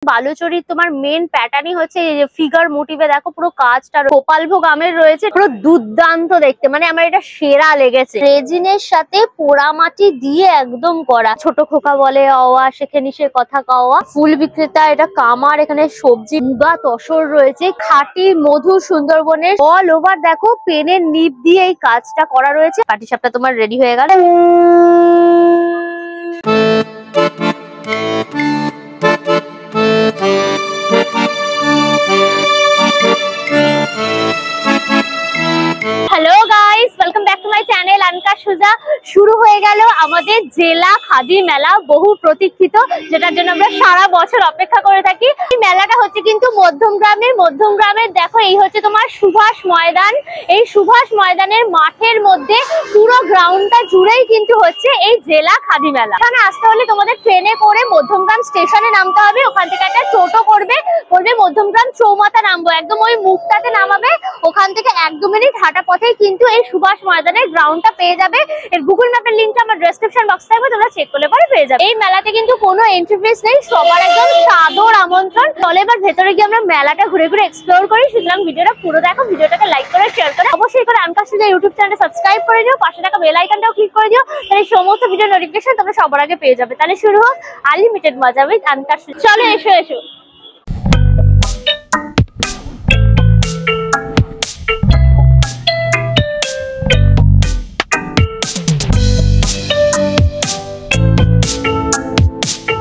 বালুচরীর তোমার মেন প্যাটার্নই হচ্ছে এই যে ফিগার মোটিভে দেখো পুরো কাজটা গোপালভোগ আমের রয়েছে, পুরো দুর্দান্ত দেখতে, মানে আমার এটা সেরা লেগেছে। রেজিনের সাথে পোড়ামাটি দিয়ে একদম করা। ছোট খোকা বলে অওয়া শেখে নিশে কথা কওয়া। ফুল বিক্রেতা এটা কামার, এখানে সবজি মুগা তসর রয়েছে, খাঁটি মধু সুন্দরবনের। অল ওভার দেখো পেনের নিব দিয়ে এই কাজটা করা রয়েছে। পাটিসাপটা তোমার রেডি হয়ে গেল। Hello guys, welcome back to my channel Anka Suja. শুরু হয়ে গেল আমাদের জেলা খাদি মেলা, বহু প্রতীক্ষিত, যেটার জন্য আমরা সারা বছর অপেক্ষা করে থাকি। এই মেলাটা হচ্ছে কিন্তু মধ্যমগ্রামের দেখো এই হচ্ছে তোমার সুভাষ ময়দান। এই সুভাষ ময়দানের মাঠের মধ্যে পুরো গ্রাউন্ডটা জুড়েই কিন্তু হচ্ছে এই জেলা খাদি মেলা। এখানে আসতে হলে তোমাদের ট্রেনে করে মধ্যমগ্রাম স্টেশনে নামতে হবে, ওখান থেকে একটা টোটো করবে মধ্যমগ্রাম চৌমাথা নামবো, একদম ওই মুখটাতে নামাবে। ওখান থেকে 1-2 মিনিট হাঁটা পথেই কিন্তু এই সুভাষ ময়দানের গ্রাউন্ডটা পেয়ে যাবে। এর গুগল ম্যাপের লিঙ্কটা আমার ডেসক্রিপশন বক্সে থাকবে, তোমরা চেক করলে পরে পেয়ে যাবে। এই মেলাতে কিন্তু কোনো এন্ট্রি ফিস নেই, সবার একদম সাদর আমন্ত্রণ। চলে এবার ভেতরে গিয়ে আমরা মেলাটা ঘুরে ঘুরে এক্সপ্লোর করি। সুতরাং ভিডিওটা পুরো দেখো, ভিডিওটাকে লাইক করে শেয়ার করে অবশ্যই করে আনকা সুজা ইউটিউব চ্যানেলটা সাবস্ক্রাইব করে দিও, পাশে থাকা বেল আইকনটাও ক্লিক করে দিও, তাহলে সমস্ত ভিডিও নোটিফিকেশন তোমরা সবার আগে পেয়ে যাবে। তাহলে শুরু হোক আনলিমিটেড মজা উইথ আনকা সুজা। চলো এসো এসো।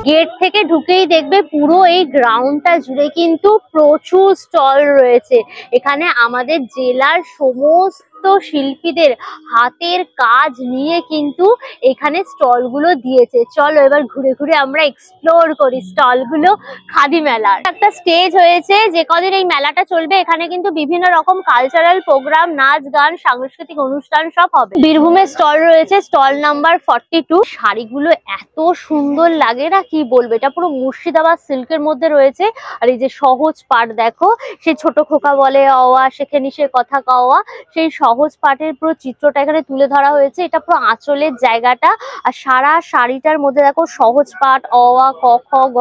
গেট থেকে ঢুকেই দেখবে পুরো এই গ্রাউন্ডটা জুড়ে কিন্তু প্রচুর স্টল রয়েছে। এখানে আমাদের জেলার সমস্ত শিল্পীদের হাতের কাজ নিয়ে কিন্তু এখানে স্টল গুলো দিয়েছে। চলো এবার ঘুরে ঘুরে আমরা এক্সপ্লোর করি স্টল গুলো খাদি মেলার। একটা স্টেজ হয়েছে, যে কদিন এই মেলাটা চলবে এখানে কিন্তু বিভিন্ন রকম কালচারাল প্রোগ্রাম, নাচ গান, সাংস্কৃতিক অনুষ্ঠান সব হবে। বীরভূমের স্টল রয়েছে, স্টল নাম্বার 42। শাড়িগুলো এত সুন্দর লাগে না কি বলবো, এটা পুরো মুর্শিদাবাদ সিল্কের মধ্যে রয়েছে। আর এই যে সহজ পাট দেখো, সেই ছোট খোকা বলে অওয়া শেখে নিশে কথা কওয়া, সেই সহজ পাটের পুরো চিত্রটা এখানে তুলে ধরা হয়েছে। এটা পুরো আঁচলের জায়গাটা, আর সারা শাড়িটার মধ্যে দেখো সহজ পাট অওয়া ক খ গ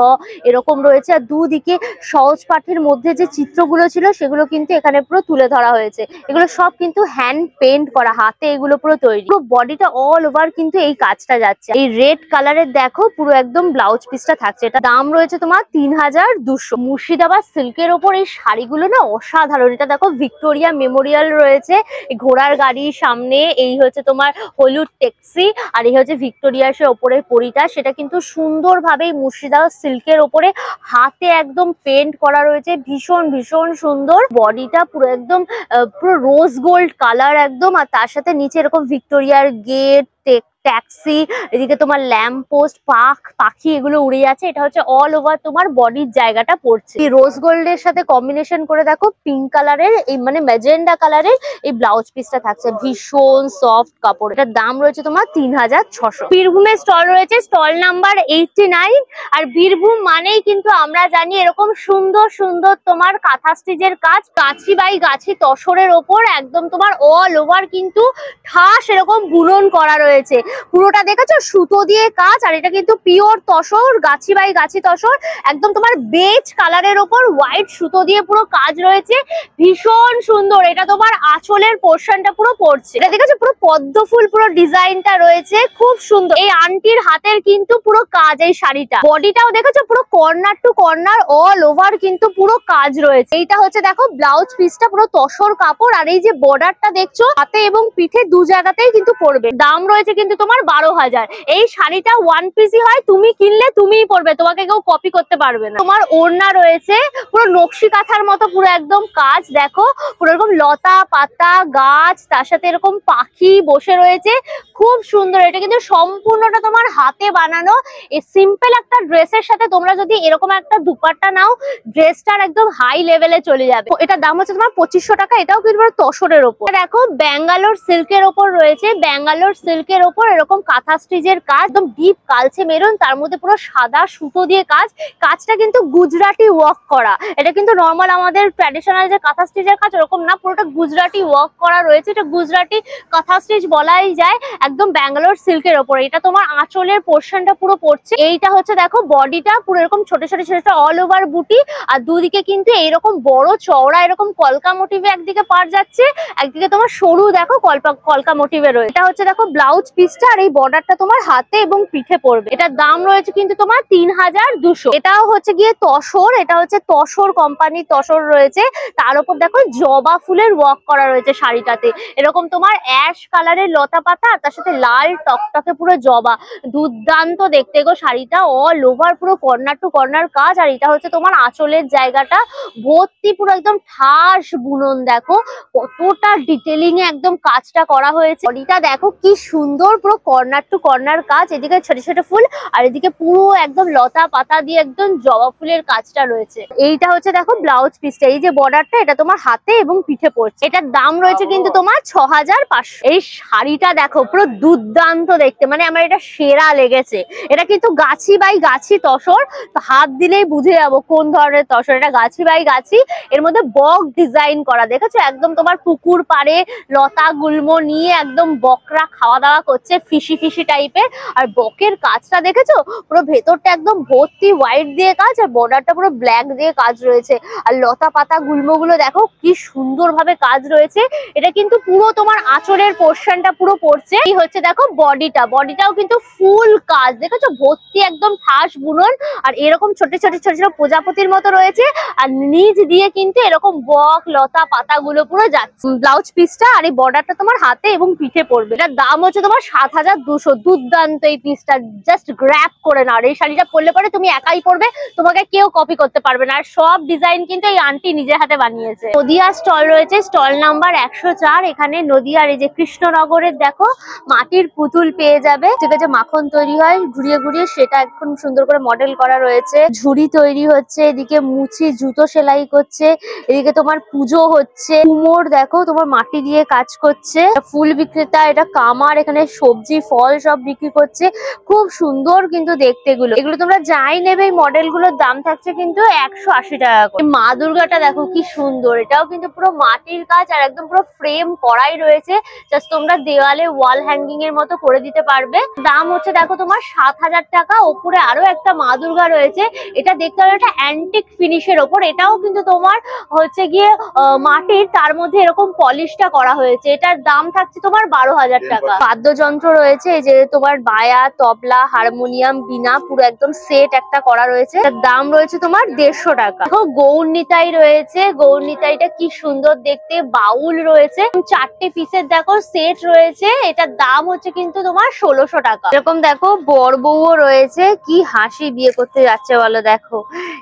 এরকম রয়েছে। আর দুদিকে সহজ পাটের মধ্যে যে চিত্রগুলো ছিল সেগুলো কিন্তু এখানে পুরো তুলে ধরা হয়েছে। এগুলো সব কিন্তু হ্যান্ড পেন্ট করা, হাতে এগুলো পুরো তৈরি। পুরো বডিটা অল ওভার কিন্তু এই কাজটা যাচ্ছে। এই রেড কালারের দেখো পুরো একদম ব্লাউজ পিসটা থাকছে। এটা দাম রয়েছে তোমার 3200। মুর্শিদাবাদ সিল্কের ওপর এই শাড়িগুলো না অসাধারণ। এটা দেখো ভিক্টোরিয়া মেমোরিয়াল রয়েছে, ঘোড়ার গাড়ির সামনে এই হচ্ছে তোমার হলুদ ট্যাক্সি, আর এই হচ্ছে ভিক্টোরিয়ার ওপরের পরিটা, সেটা কিন্তু সুন্দরভাবে মুর্শিদাবাদ সিল্কের ওপরে হাতে একদম পেন্ট করা রয়েছে। ভীষণ ভীষণ সুন্দর। বডিটা পুরো একদম পুরো রোজ গোল্ড কালার একদম, আর তার সাথে নিচে এরকম ভিক্টোরিয়ার গেট, ট্যাক্সি, এদিকে তোমার ল্যাম্প পোস্ট, পাখি এগুলো উড়ে যাচ্ছে। এটা হচ্ছে অল ওভার তোমার বডির জায়গাটা পড়ছে। এই রোজ গোল্ডের সাথে কম্বিনেশন করে দেখো পিঙ্ক কালারের, এই মানে ম্যাজেন্ডা কালারের এই ব্লাউজ পিসটা থাকছে। ভীষণ সফট কাপড়। এটার দাম রয়েছে তোমার 3600। বীরভূমের স্টল রয়েছে, স্টল নাম্বার 89। আর বীরভূম মানেই কিন্তু আমরা জানি এরকম সুন্দর সুন্দর তোমার কাঁথা স্টিচের কাজ, গাছি বাই গাছি তসরের ওপর একদম তোমার অল ওভার কিন্তু ঠাস এরকম বুনন করা রয়েছে। পুরোটা দেখেছো সুতো দিয়ে কাজ, আর এটা কিন্তু পিওর তসর, গাছি বাই গাছি তসর, একদম তোমার বেজ কালারের ওপর হোয়াইট সুতো দিয়ে পুরো কাজ রয়েছে। ভীষণ সুন্দর। এটা তোমার আঁচলের পোর্শনটা পুরো পড়ছে। এটা দেখেছো পুরো পদ্ম ফুল পুরো ডিজাইনটা রয়েছে, খুব সুন্দর। এই আন্টির হাতের কিন্তু পুরো কাজ এই শাড়িটা। বডিটাও দেখেছো পুরো corner to corner all over কিন্তু পুরো কাজ রয়েছে। এইটা হচ্ছে দেখো ব্লাউজ পিসটা পুরো তসর কাপড়, আর এই যে বর্ডারটা দেখছো হাতে এবং পিঠে দু জায়গাতেই কিন্তু পড়বে। দাম রয়েছে কিন্তু তোমার 12000। এই শাড়িটা ওয়ান পিসই হয়, তুমি কিনলে তুমিই পরবে, তোমাকে কেউ কপি করতে পারবে না। তোমার ওড়না রয়েছে পুরো নকশি কাঁথার মতো পুরো একদম কাজ দেখো, পুরো এরকম লতা পাতা গাছ, তার সাথে এরকম পাখি বসে রয়েছে, খুব সুন্দর। এটা কিন্তু সম্পূর্ণটা তোমার হাতে বানানো। এই সিম্পল একটা ড্রেসের সাথে তোমরা যদি এরকম একটা দুপাট্টা নাও, ড্রেসটার একদম হাই লেভেলে চলে যাবে। এটার দাম হচ্ছে তোমার 2500 টাকা। এটাও কিন্তু তসরের ওপর। দেখো ব্যাঙ্গালোর সিল্কের ওপর রয়েছে, ব্যাঙ্গালোর সিল্কের ওপর এরকম কাঁথা স্টিচের কাজ, একদম ডিপ কালচে মেরুন, তার মধ্যে পুরো সাদা সুতো দিয়ে কাজ। কাজটা কিন্তু গুজরাটি ওয়ার্ক করা, এটা কিন্তু নর্মাল আমাদের ট্র্যাডিশনাল যে কাঁথা স্টিচের কাজ ওরকম না, পুরোটা গুজরাটি ওয়ার্ক করা রয়েছে। এটা গুজরাটি কাঁথা স্টিচ বলাই যায়, একদম ব্যাঙ্গালোর সিল্কের ওপরে। এটা তোমার আঁচলের পোর্শনটা পুরো পড়ছে। এইটা হচ্ছে দেখো বডিটা পুরো এরকম ছোট ছোট ছোট অল ওভার বুটি, আর দুদিকে কিন্তু এইরকম বড় চওড়া এরকম কলকা মোটিভে একদিকে পার যাচ্ছে, একদিকে তোমার সরু দেখো কলকা মোটিভে রয়েছে। এটা হচ্ছে দেখো ব্লাউজ পিসটা, আর এই বর্ডারটা তোমার হাতে এবং পিঠে পড়বে। এটার দাম রয়েছে কিন্তু তোমার 3200। এটাও হচ্ছে গিয়ে তসর, এটা হচ্ছে তসর কোম্পানির তসর রয়েছে। তার উপর দেখো জবা ফুলের ওয়ার্ক করা রয়েছে শাড়িটাতে, এরকম তোমার অ্যাশ কালারের লতা পাতা আর তার সাথে লাল টকটকে পুরো জবা। দুর্দান্ত দেখতে গো শাড়িটা, অল ওভার পুরো কর্নার টু কর্নার কাজ। আর এটা হচ্ছে তোমার আঁচলের জায়গাটা ভর্তি পুরো একদম ঠাস বুনন, দেখো কতটা ডিটেলিং এ একদম কাজটা করা হয়েছে। বডিটা দেখো কি সুন্দর, পুরো কর্নার টু কর্নার কাজ, এদিকে ছোট ছোট ফুল আর এদিকে পুরো একদম লতা পাতা দিয়ে একদম জবা ফুলের কাজটা রয়েছে। এইটা হচ্ছে দেখো ব্লাউজ পিসটা, এই যে বর্ডারটা এটা তোমার হাতে এবং পিঠে পড়ছে। এটার দাম রয়েছে কিন্তু তোমার 6500। এই শাড়িটা দেখো পুরো দুর্দান্ত দেখতে, মানে আমার এটা সেরা লেগেছে। এটা কিন্তু গাছি বাই গাছি তসর, তো হাত দিলেই বুঝে যাবো কোন ধরনের তসর। এটা গাছি বাই গাছি, এর মধ্যে বক ডিজাইন করা, দেখেছো একদম তোমার পুকুর পাড়ে লতা গুল্ম নিয়ে একদম বকরা খাওয়া দাওয়া করছে, ফিশি ফিশি টাইপের। আর বকের কাজটা দেখেছো, পুরো ভেতরটা একদম ভর্তি হোয়াইট দিয়ে কাজ, আর বর্ডারটা পুরো ব্ল্যাক দিয়ে কাজ রয়েছে। আর লতা পাতা গুল্মগুলো দেখো কি সুন্দর ভাবে কাজ রয়েছে। এটা কিন্তু পুরো তোমার আঁচলের পোর্শনটা পুরো পড়ছে। এই হচ্ছে দেখো বডিটাও কিন্তু ফুল কাজ, দেখেছো ভর্তি একদম ঠাস বুনন, আর এরকম ছোট ছোট ছোট ছোট প্রজাপতির মতো রয়েছে। আর নিচ দিয়ে কিন্তু এরকম বক লতা পাতা গুলো পুরো যাচ্ছে। ব্লাউজ পিসটা আর এই বর্ডারটা তোমার হাতে এবং পিঠে পড়বে। এটার দাম হচ্ছে তোমার 7200। দুর্দান্ত এই পিসটা, জাস্ট গ্র্যাব করে নাও। এই শাড়িটা পরলে পরে তুমি একাই পরবে, তোমাকে কেউ কপি করতে পারবে না। আর সব ডিজাইন কিন্তু এই আন্টি নিজের হাতে বানিয়েছে। নদিয়া স্টল রয়েছে, স্টল নাম্বার 104। এখানে নদিয়ার এই যে কৃষ্ণনগরের দেখো মাটির পুতুল পেয়ে যাবে, ঠিক আছে, মাখন তৈরি হয় ঘুরিয়ে ঘুরিয়ে, সেটা এখন সুন্দর করে মডেল করা রয়েছে। ঝুড়ি তৈরি হচ্ছে, এদিকে মুচি জুতো সেলাই করছে, এদিকে তোমার পুজো হচ্ছে। কুমোর দেখো তোমার মাটি দিয়ে কাজ করছে। ফুল বিক্রেতা, এটা কামার, এখানে সবজি ফল সব বিক্রি করছে। খুব সুন্দর কিন্তু দেখতে এগুলো তোমরা যাই নেবে এই মডেল গুলোর দাম থাকছে কিন্তু 180 টাকা করে। মা দুর্গাটা দেখো কি সুন্দর, এটাও কিন্তু পুরো মাটির কাজ আর একদম পুরো ফ্রেম করাই রয়েছে। জাস্ট তোমরা দেওয়ালে ওয়াল হ্যাঙ্গিং এর মতো করে দিতে পারবে। দাম হচ্ছে দেখো তোমার 7000 টাকা। ওপরে আরো একটা মা দুর্গা রয়েছে, এটা দেখতে হবে একটা অ্যান্টিক ফিনিশের ওপর। এটাও কিন্তু তোমার হচ্ছে গিয়ে মাটির, তার মধ্যে এরকম পলিশটা করা হয়েছে। এটার দাম থাকছে তোমার 12000 টাকা। বাদ্যযন্ত্র রয়েছে, এই যে তোমার বায়া, তবলা, হারমোনিয়াম, বীণা পুরো একদম সেট একটা করা রয়েছে। এটার দাম রয়েছে তোমার 150 টাকা। দেখো গৌর নিতাই রয়েছে, গৌর নিতাইটা কি সুন্দর দেখতে। বাউল রয়েছে, 4টে পিসের দেখো সেট রয়েছে। এটার দাম হচ্ছে কিন্তু তোমার 1600 টাকা। এরকম দেখো বর বউও রয়েছে, কি হাসি বিয়ে করতে যাচ্ছে বলো। দেখো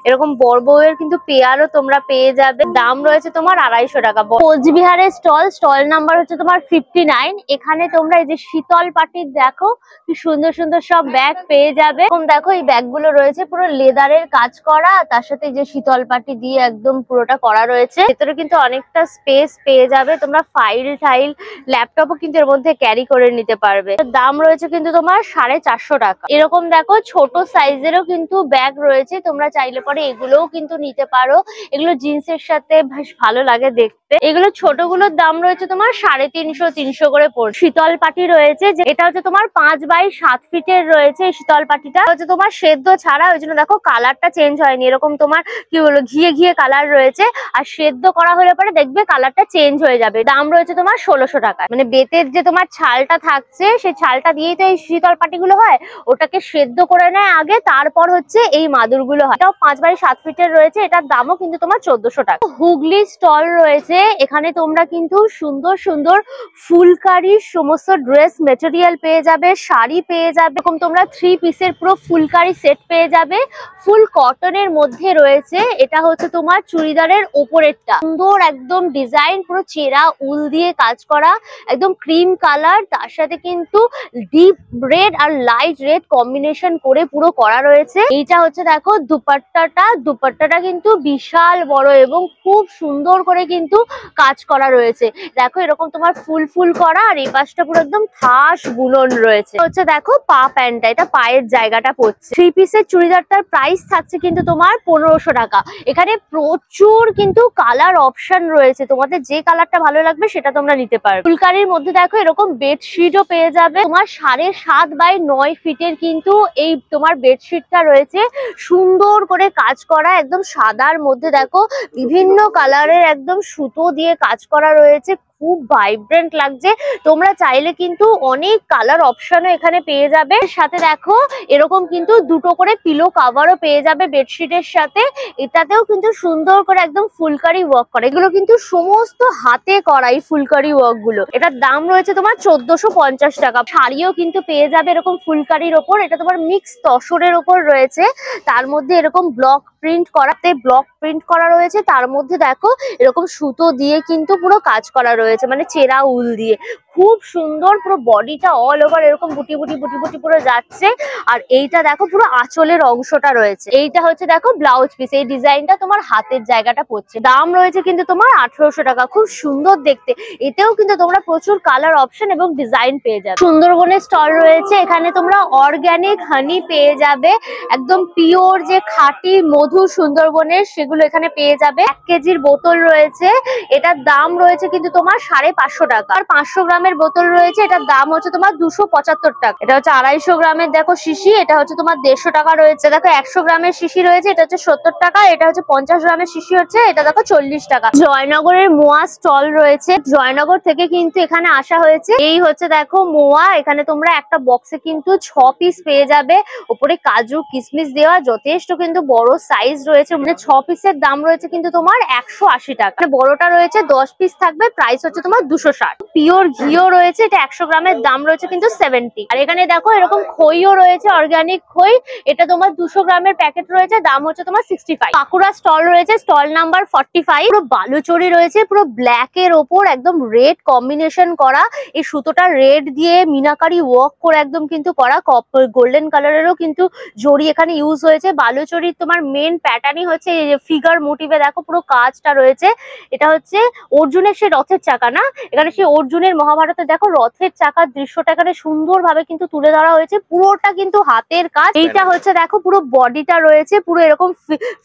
এরকম বর বউয়ের কিন্তু পেয়ারও তোমরা পেয়ে যাবে। দাম রয়েছে তোমার 250 টাকা। কোচবিহারের স্টল নাম্বার হচ্ছে তোমার 59। এখানে তোমরা এই যে শীতল পাটির দেখো কি সুন্দর সুন্দর সব ব্যাগ পেয়ে যাবে। এরকম দেখো এই ব্যাগ গুলো রয়েছে পুরো লেদারের কাজ করা, তার সাথে এই যে শীতল পাটি দিয়ে একদম পুরোটা করা রয়েছে। ভেতরে কিন্তু অনেকটা স্পেস পেয়ে যাবে, তোমরা ফাইল টাইল ল্যাপটপও কিন্তু এর মধ্যে ক্যারি করে নিতে পারবে। দাম রয়েছে কিন্তু তোমার 450 টাকা। এরকম দেখো ছোট সাইজেরও কিন্তু ব্যাগ রয়েছে, তোমরা চাইলে পরে এগুলোও কিন্তু নিতে পারো। এগুলো জিন্সের সাথে বেশ ভালো লাগে দেখতে। এগুলো ছোটগুলোর দাম রয়েছে তোমার 350-300 করে পড়ছে। শীতল পাটি রয়েছে, এটা হচ্ছে তোমার 5 বাই 7 ফিটের রয়েছে। এই শীতল পাটিটা হচ্ছে তোমার সেদ্ধ ছাড়া, ওই জন্য দেখো কালারটা চেঞ্জ হয়নি। এরকম তোমার কি বলো ঘিয়ে ঘিয়ে কালার রয়েছে, আর সেদ্ধ করা হলে পরে দেখবে কালারটা চেঞ্জ হয়ে যাবে। দাম রয়েছে তোমার 1600 টাকা। মানে বেতের যে তোমার ছালটা থাকছে, সেই ছালটা দিয়েই তো এই শীতল পাটিগুলো হয়, ওটাকে সেদ্ধ করে নেয় আগে, তারপর হচ্ছে এই মাদুরগুলো হয়। এটাও 5 বাই 7 ফিটের রয়েছে, এটার দামও কিন্তু তোমার 1400 টাকা। হুগলি স্টল রয়েছে, এখানে তোমরা কিন্তু সুন্দর সুন্দর ফুলকারির সমস্ত ড্রেস মেটেরিয়াল পেয়ে যাবে, শাড়ি পেয়ে যাবে। এরকম তোমরা 3 পিসের পুরো ফুলকারি সেট পেয়ে যাবে, ফুল কটনের মধ্যে রয়েছে। এটা হচ্ছে তোমার চুড়িদারের ওপরেরটা, সুন্দর একদম ডিজাইন, পুরো চেরা উল দিয়ে কাজ করা, একদম ক্রিম কালার, তার সাথে কিন্তু ডিপ রেড আর লাইট রেড কম্বিনেশন করে পুরো করা রয়েছে। এইটা হচ্ছে দেখো দুপাট্টাটা কিন্তু বিশাল বড় এবং খুব সুন্দর করে কিন্তু কাজ করা রয়েছে। দেখো এরকম তোমার ফুল ফুল করা, আর এই পাশটা পুরো একদম খাস ঠাস বুনন রয়েছে। হচ্ছে দেখো পা প্যান্টটা, এটা পায়ের জায়গাটা পড়ছে। 3 পিসের চুড়িদারটার প্রাইস থাকছে কিন্তু তোমার 1500 টাকা। এখানে প্রচুর কিন্তু কালার অপশন রয়েছে, তোমাদের যে কালারটা ভালো লাগবে সেটা তোমরা নিতে পারবে। ফুলকারির মধ্যে দেখো এরকম বেডশিটও পেয়ে যাবে। তোমার 7.5 বাই 9 ফিটের কিন্তু এই তোমার বেডশিটটা রয়েছে, সুন্দর করে কাজ করা, একদম সাদার মধ্যে দেখো বিভিন্ন কালারের একদম সুতো দিয়ে কাজ করা রয়েছে, খুব ভাইব্রেন্ট লাগছে। তোমরা চাইলে কিন্তু অনেক কালার অপশনও এখানে পেয়ে যাবে। সাথে দেখো এরকম কিন্তু দুটো করে পিলো কাভারও পেয়ে যাবে বেডশিটের সাথে। এটাতেও কিন্তু সুন্দর করে একদম ফুলকারি ওয়ার্ক করা, এগুলো কিন্তু সমস্ত হাতে করা এই ফুলকারি ওয়ার্ক গুলো। এটার দাম রয়েছে তোমার 1450 টাকা। শাড়িও কিন্তু পেয়ে যাবে এরকম ফুলকারির ওপর, এটা তোমার মিক্স তসরের ওপর রয়েছে, তার মধ্যে এরকম ব্লক প্রিন্ট করা রয়েছে, তার মধ্যে দেখো এরকম সুতো দিয়ে কিন্তু পুরো কাজ করা রয়েছে, মানে চেরা উল দিয়ে, খুব সুন্দর। পুরো বডিটা অল ওভার এরকম বুটি বুটি পুরো যাচ্ছে। আর এইটা দেখো পুরো আঁচলের অংশটা রয়েছে, এইটা হচ্ছে দেখো ব্লাউজ পিস, এই ডিজাইনটা তোমার হাতের জায়গাটা পড়ছে। দাম রয়েছে কিন্তু তোমার 1800 টাকা। খুব সুন্দর দেখতে, এতেও কিন্তু তোমরা প্রচুর কালার অপশন এবং ডিজাইন পেয়ে যাবে। সুন্দরবনের স্টল রয়েছে, এখানে তোমরা অর্গানিক হানি পেয়ে যাবে, একদম পিওর যে খাঁটি মধু সুন্দরবনের, সেগুলো এখানে পেয়ে যাবে। 1 কেজির বোতল রয়েছে, এটার দাম রয়েছে কিন্তু তোমার 550 টাকা। আর 500 গ্রামের বোতল রয়েছে, এটার দাম হচ্ছে তোমার 275 টাকা। এটা হচ্ছে 250 গ্রামের দেখো শিশি, এটা হচ্ছে তোমার 150 টাকা রয়েছে। দেখো 100 গ্রামের শিশি রয়েছে, এটা হচ্ছে 70 টাকা। এটা হচ্ছে 50 গ্রামের শিশি হচ্ছে, এটা দেখো 40 টাকা। জয়নগরের মোয়া স্টল রয়েছে, জয়নগর থেকে কিন্তু এখানে আসা হয়েছে। এই হচ্ছে দেখো মোয়া, এখানে তোমরা একটা বক্সে কিন্তু 6 পিস পেয়ে যাবে, উপরে কাজু কিশমিশ দেওয়া, যথেষ্ট কিন্তু বড় সাইজ রয়েছে। মানে 6 পিসের দাম রয়েছে কিন্তু তোমার 180 টাকা। মানে বড়টা রয়েছে 10 পিস থাকবে, প্রাইস হচ্ছে তোমার 260। পিওর ঘিও রয়েছে, এটা 100 গ্রামের দাম রয়েছে কিন্তু 70। আর এখানে দেখো এরকম খইও রয়েছে, অর্গানিক খই, এটা তোমার 200 গ্রামের প্যাকেট রয়েছে, দাম হচ্ছে তোমার 65। বাঁকুড়া স্টল রয়েছে, স্টল নাম্বার 45। পুরো বালুচরি রয়েছে, পুরো ব্ল্যাক এর ওপর একদম রেড কম্বিনেশন করা, এই সুতোটা রেড দিয়ে মিনাকারি ওয়ার্ক করে একদম কিন্তু করা, গোল্ডেন কালারেরও কিন্তু জড়ি এখানে ইউজ হয়েছে। বালুচরির তোমার মেন প্যাটার্নই হচ্ছে ফিগার মোটিভে দেখো পুরো কাজটা রয়েছে। এটা হচ্ছে অর্জুনের সেই রথের চাকা না, এখানে সেই অর্জুনের মহাভারতে দেখো রথের চাকার দৃশ্যটা এখানে সুন্দর ভাবে কিন্তু তুলে ধরা হয়েছে, পুরোটা কিন্তু হাতের কাজ। এইটা হচ্ছে দেখো পুরো বডিটা রয়েছে পুরো এরকম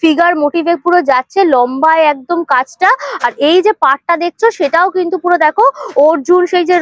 ফিগার মোটিভে পুরো যাচ্ছে, লম্বায় একদম কাজটা। আর এই যে পাটটা দেখছো সেটাও কিন্তু পুরো দেখো অর্জুন সেই যে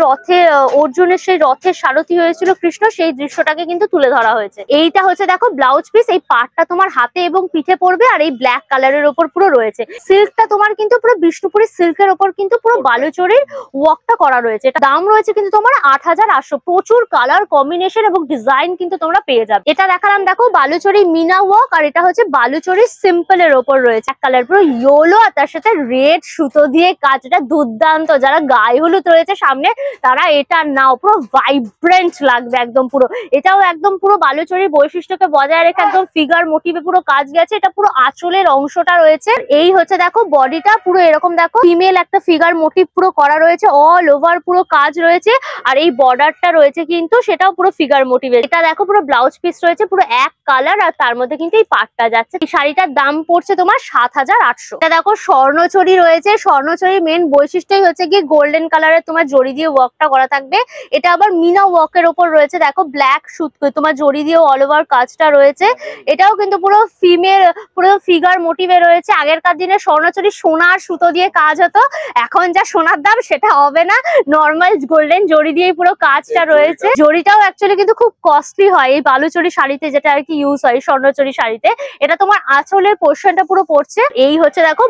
অর্জুনের সেই রথের সারথি হয়েছিল কৃষ্ণ, সেই দৃশ্যটাকে কিন্তু তুলে ধরা হয়েছে। এইটা হচ্ছে দেখো ব্লাউজ পিস, এই পাটটা তোমার হাতে এবং পিঠে পড়বে, আর এই ব্ল্যাক কালারের ওপর পুরো রয়েছে। সিল্কটা তোমার কিন্তু পুরো বিষ্ণুপুরি সিল্কের ওপর কিন্তু পুরো বালুচরির ওয়ার্কটা করা রয়েছে। এটা দাম রয়েছে কিন্তু তোমার 8800। প্রচুর কালার কম্বিনেশন এবং ডিজাইন কিন্তু তোমরা পেয়ে যাবে। এটা দেখালাম দেখো বালুচরি মিনা ওয়ার্ক, আর এটা হচ্ছে বালুচরি সিম্পল এর ওপর রয়েছে। এক কালার পুরো ইয়েলো আর তার সাথে রেড সুতো দিয়ে কাজ, এটা দুর্দান্ত। যারা গায়ে হলুদ রয়েছে সামনে তারা এটা নাও, পুরো ভাইব্রেন্ট লাগবে একদম পুরো। এটাও একদম পুরো বালুচরির বৈশিষ্ট্যকে বজায় রেখে একদম ফিগার মোটিভে পুরো কাজ গেছে। এটা পুরো আঁচলের অংশটা রয়েছে। এই হচ্ছে দেখো বডিটা পুরো এরকম দেখো ফিমেল একটা ফিগার মোটিভ পুরো করা রয়েছে, অল ওভার পুরো কাজ রয়েছে। আর এই বর্ডারটা রয়েছে কিন্তু সেটাও পুরো ফিগার মোটিভের। এটা দেখো পুরো ব্লাউজ পিস রয়েছে পুরো এক কালার, আর তার মধ্যে কিন্তু এই পাটটা যাচ্ছে। এই শাড়িটার দাম পড়ছে তোমার 7800। এটা দেখো স্বর্ণচরী রয়েছে, স্বর্ণচরীর মেন বৈশিষ্ট্যই হচ্ছে কি গোল্ডেন কালারের তোমার জড়ি দিয়ে ওয়ার্কটা করা থাকবে। এটা আবার মিনা ওয়ার্কের ওপর রয়েছে, দেখো ব্ল্যাক সুতো তোমার জড়ি দিয়ে অল ওভার কাজটা রয়েছে। এটাও কিন্তু পুরো ফিমেল পুরো ফিগার মোটিভে রয়েছে। আগেরকার দিনে স্বর্ণচরী সোনার সুতো দিয়ে কাজ হতো, এখন যা সোনার দাম সেটা হবে না, নর্মাল গোল্ডেন জড়ি দিয়ে পুরো কাজটা রয়েছে। জড়িটাও অ্যাকচুয়ালি কিন্তু খুব কস্টলি হয় এই বালুচরি শাড়িতে, যেটা আর কি ইউজ হয় স্বর্ণচরী শাড়িতে। এটা তোমার আঁচলের পোর্শনটা পুরো পড়ছে। এই হচ্ছে দেখো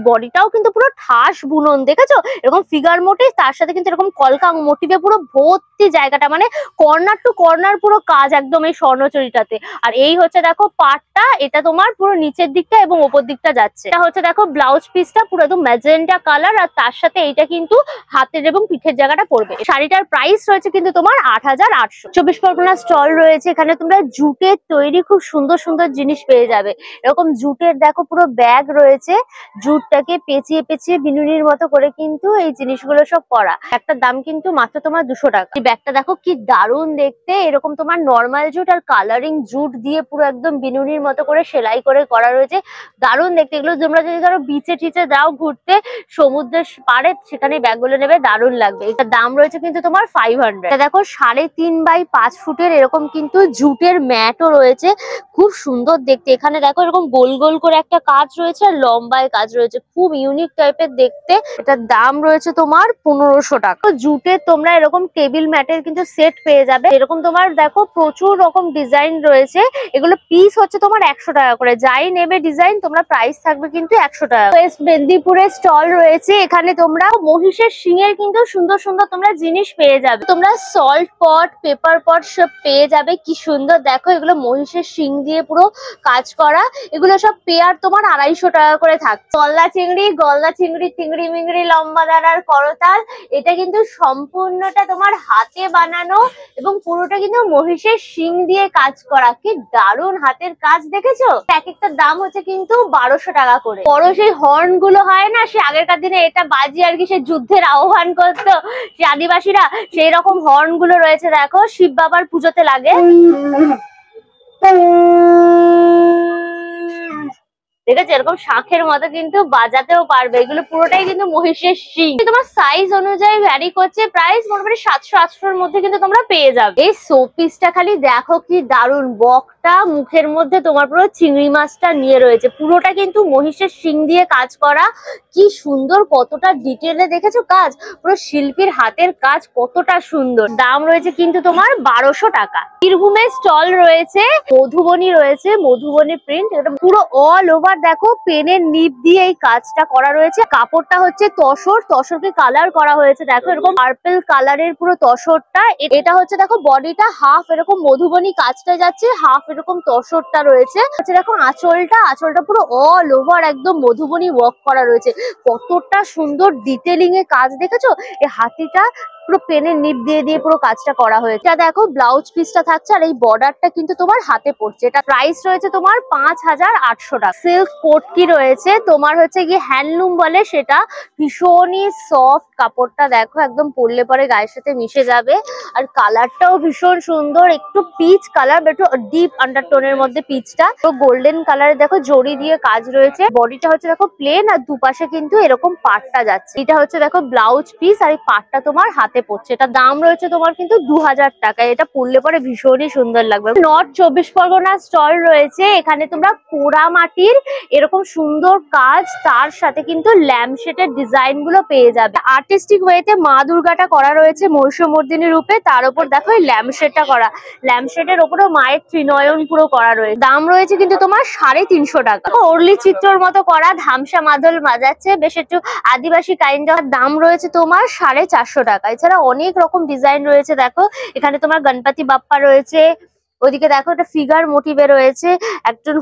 বডিটাও কিন্তু পুরো ঠাস বুনন, দেখেছো এরকম ফিগার মোটিভ, তার সাথে কিন্তু এরকম কলকা মোটিভে পুরো ভর্তি জায়গাটা, মানে কর্নার টু কর্নার পুরো কাজ একদম এই স্বর্ণচরীটাতে। আর এই হচ্ছে দেখো পাটটা, এটা তোমার পুরো নিচের দিকটা এবং ওপর দিকটা যাচ্ছে। এটা হচ্ছে দেখো ব্লাউজ পিসটা পুরো একদম ম্যাজেন্টা কালার, আর তার সাথে এইটা কিন্তু হাতের এবং পিঠের জায়গাটা পড়বে। শাড়িটার প্রাইস রয়েছে কিন্তু তোমার 8800। 24 পরগনা স্টল রয়েছে, এখানে তোমরা জুটের তৈরি খুব সুন্দর সুন্দর জিনিস পেয়ে যাবে। এরকম জুটের দেখো পুরো ব্যাগ রয়েছে, জুটটাকে পেঁচিয়ে পেঁচিয়ে বিনুনির মতো করে কিন্তু এই জিনিসগুলো সব করা। একটা দাম কিন্তু মাত্র তোমার 200 টাকা। এই ব্যাগটা দেখো কি দারুণ দেখতে, এরকম তোমার নর্মাল জুট আর কালারিং জুট দিয়ে পুরো একদম বিনুনির মতো করে সেলাই করে করা রয়েছে, দারুণ দেখতে। এগুলো তোমরা যদি ধরো বিচে টিচে যাও ঘুরতে সমুদ্রের পাড়ে, সেখানে ব্যাগগুলো নেবে, দারুণ লাগবে। এটার দাম রয়েছে কিন্তু তোমার 500। দেখো 3.5 x 5 ফুটের এরকম কিন্তু জুটের ম্যাটও রয়েছে, খুব সুন্দর দেখতে। এখানে দেখো এরকম গোল গোল করে একটা কাজ রয়েছে আর লম্বায় কাজ রয়েছে, খুব ইউনিক টাইপের দেখতে। এটার দাম রয়েছে তোমার 1500 টাকা। জুটের তোমরা এরকম টেবিল ম্যাটের কিন্তু সেট পেয়ে যাবে। এরকম তোমার দেখো প্রচুর রকম ডিজাইন রয়েছে, এগুলো পিস হচ্ছে তোমার 100 টাকা করে। যাই নেবে ডিজাইন তোমরা প্রাইস থাকবে কিন্তু 100 টাকা। ওয়েস্ট মেদিনীপুরের স্টল রয়েছে, এখানে তোমরা মহিষের শিংয়ের কিন্তু সুন্দর সুন্দর তোমরা জিনিস পেয়ে যাবে। তোমরা সল্ট পট, পেপার পট সব পেয়ে যাবে। কি সুন্দর দেখো, এগুলো মহিষের শিং দিয়ে পুরো কাজ করা। এগুলো সব পেয়ার তোমার 250 টাকা করে থাকে। গলদা চিংড়ি, চিংড়ি মিংড়ি, লম্বা দানার করতাল, এটা কিন্তু সম্পূর্ণটা তোমার হাতে বানানো এবং পুরোটা কিন্তু মহিষের শিং দিয়ে কাজ করা। কি দারুণ হাতের কাজ দেখেছো। এক একটার দাম হচ্ছে কিন্তু 1200 টাকা করে। বড় সেই হর্ন গুলো হয় না, সে আগেরকার দিনে এটা বাজিয়ে আর কি সে যুদ্ধের আহ্বান করতো সে আদিবাসীরা, সেই রকম হর্ন গুলো রয়েছে দেখো, শিব বাবার পুজোতে লাগে। ঠিক আছে, এরকম শাঁখের মতো কিন্তু বাজাতেও পারবে। এগুলো পুরোটাই কিন্তু মহিষের শিং। তোমার সাইজ অনুযায়ী ভ্যারি করছে, প্রাইস মোটামুটি 700-800 এর মধ্যে কিন্তু তোমরা পেয়ে যাবে। এই শোপিসটা খালি দেখো কি দারুণ, বকটা মুখের মধ্যে তোমার পুরো চিংড়ি মাছটা নিয়ে রয়েছে, পুরোটা কিন্তু মহিষের শিং দিয়ে কাজ করা। কি সুন্দর, কতটা ডিটেলে দেখেছো কাজ, পুরো শিল্পীর হাতের কাজ কতটা সুন্দর। দাম রয়েছে কিন্তু তোমার 1200 টাকা। বীরভূমের স্টল রয়েছে, মধুবনী রয়েছে, মধুবনী প্রিন্ট। এটা পুরো অল ওভার দেখো পেনের নিপ দিয়ে এই কাজটা করা রয়েছে। কাপড়টা হচ্ছে তসর, তসরকে কালার করা হয়েছে দেখো, এরকম পার্পল কালারের পুরো তসরটা। এটা হচ্ছে দেখো বডিটা হাফ এরকম মধুবনী কাজটা যাচ্ছে, হাফ এরকম তসরটা রয়েছে। দেখো আঁচলটা পুরো অল ওভার একদম মধুবনী ওয়ার্ক করা রয়েছে। কতটা সুন্দর ডিটেলিং এ কাজ দেখেছো। এই হাতিটা পুরো পেনের নিপ দিয়ে দিয়ে পুরো কাজটা করা হয়েছে। এটা দেখো ব্লাউজ পিসটা থাকছে আর এই বর্ডারটা কিন্তু তোমার হাতে পড়ছে। এটা প্রাইস রয়েছে তোমার 5800 টাকা। সিল্ক পটকি রয়েছে, তোমার হচ্ছে কি হ্যান্ডলুম বলে সেটা, ভীষণই সফট কাপড়টা দেখো, একদম পরলে পরে গায়ের সাথে মিশে যাবে। আর কালারটাও ভীষণ সুন্দর, একটু পিচ কালার, একটু ডিপ আন্ডারটোনের মধ্যে পিচটা। তো গোল্ডেন কালারে দেখো জড়ি দিয়ে কাজ রয়েছে। বডিটা হচ্ছে দেখো প্লেন আর দুপাশে কিন্তু এরকম পাটটা যাচ্ছে। এটা হচ্ছে দেখো ব্লাউজ পিস আর এই পাটটা তোমার হাতে পড়ছে। এটা দাম রয়েছে তোমার কিন্তু 2000 টাকা। এটা পরলে পরে ভীষণই সুন্দর লাগবে। নর্থ 24 পরগনা স্টল রয়েছে, এখানে তোমরা পোড়া মাটির এরকম সুন্দর কাজ, তার সাথে কিন্তু ল্যাম্পশেডের ডিজাইন গুলো পেয়ে যাবে। আর্টিস্টিক ওয়েতে মা দুর্গাটা করা রয়েছে মহিষমর্দিনী রূপে, তার উপর দেখো এই ল্যাম্পশেডটা করা। ল্যাম্পশেডের উপরও মায়ের ত্রিনয়ন পুরো করা রয়েছে। দাম রয়েছে কিন্তু তোমার 350 টাকা। অর্লি চিত্রর মতো করা, ধামসা মাদল বাজাচ্ছে, বেশ একটু আদিবাসী কাইন্ড অফ। দাম রয়েছে তোমার 450 টাকা। এছাড়া অনেক রকম ডিজাইন রয়েছে দেখো, এখানে তোমার গণপতি বাপ্পা রয়েছে, ওইদিকে দেখো একটা ফিগার মোটিভে রয়েছে, একজন